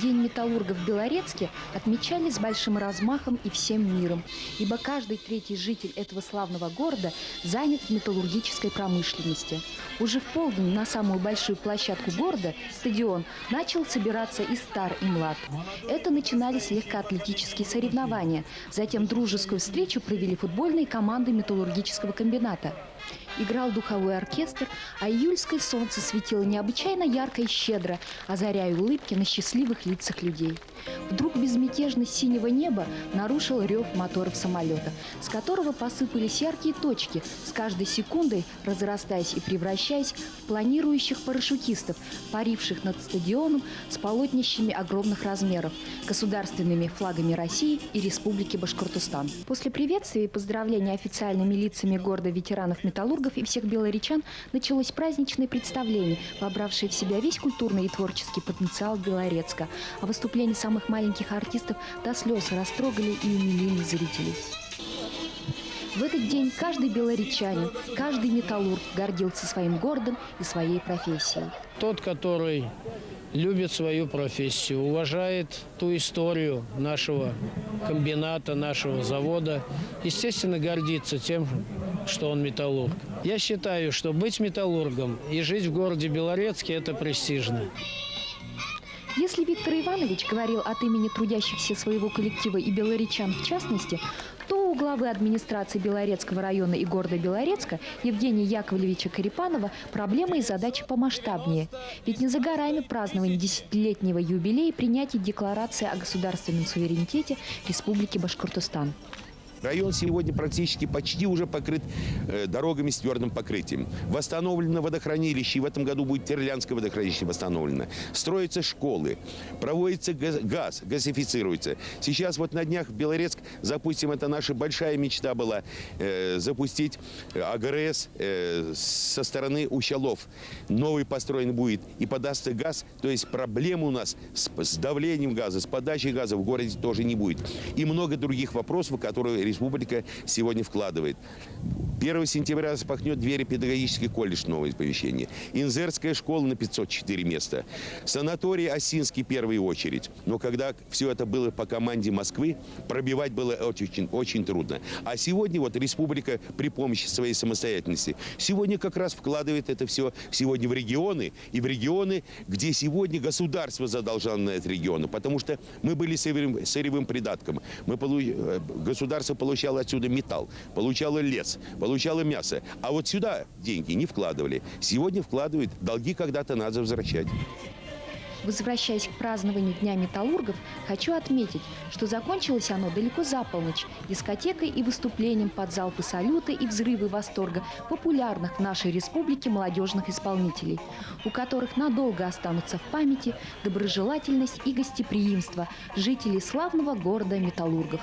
День металлургов в Белорецке отмечали с большим размахом и всем миром, ибо каждый третий житель этого славного города занят в металлургической промышленности. Уже в полдень на самую большую площадку города, стадион, начал собираться и стар, и млад. Это начинались легкоатлетические соревнования. Затем дружескую встречу провели футбольные команды металлургического комбината. Играл духовой оркестр, а июльское солнце светило необычайно ярко и щедро, озаряя улыбки на счастливых лицах людей. Вдруг безмятежность синего неба нарушил рев моторов самолета, с которого посыпались яркие точки, с каждой секундой разрастаясь и превращаясь в планирующих парашютистов, паривших над стадионом с полотнищами огромных размеров, государственными флагами России и Республики Башкортостан. После приветствия и поздравления официальными лицами города ветеранов металлургов и всех белоречан началось праздничное представление, вобравшее в себя весь культурный и творческий потенциал Белорецка. А выступления самых маленьких артистов до слез растрогали и умилили зрителей. В этот день каждый белоречанин, каждый металлург гордился своим городом и своей профессией. Тот, который любит свою профессию, уважает ту историю нашего комбината, нашего завода, естественно, гордится тем, что он металлург. Я считаю, что быть металлургом и жить в городе Белорецке – это престижно. Если Виктор Иванович говорил от имени трудящихся своего коллектива и белоречан в частности, то у главы администрации Белорецкого района и города Белорецка Евгения Яковлевича Карипанова проблемы и задачи помасштабнее. Ведь не за горами празднование десятилетнего юбилея принятия декларации о государственном суверенитете Республики Башкортостан. Район сегодня практически почти уже покрыт дорогами с твердым покрытием. Восстановлено водохранилище, и в этом году будет Терлянское водохранилище восстановлено. Строятся школы, проводится газ, газифицируется. Сейчас вот на днях в Белорецк запустим, это наша большая мечта была, запустить АГРС со стороны Ущалов. Новый построен будет и подастся газ, то есть проблем у нас с давлением газа, с подачей газа в городе тоже не будет. И много других вопросов, которые республика сегодня вкладывает. 1 сентября распахнет двери педагогический колледж, новое помещение. Инзерская школа на 504 места. Санаторий Осинский в первую очередь. Но когда все это было по команде Москвы, пробивать было очень трудно. А сегодня вот республика при помощи своей самостоятельности сегодня как раз вкладывает это все сегодня в регионы. И в регионы, где сегодня государство задолжало на эти регионы. Потому что мы были сырьевым придатком. Государство получало отсюда металл, получало лес, получало мясо. А вот сюда деньги не вкладывали. Сегодня вкладывают. Долги когда-то надо возвращать. Возвращаясь к празднованию Дня металлургов, хочу отметить, что закончилось оно далеко за полночь дискотекой и выступлением под залпы салюта и взрывы восторга популярных в нашей республике молодежных исполнителей, у которых надолго останутся в памяти доброжелательность и гостеприимство жителей славного города металлургов.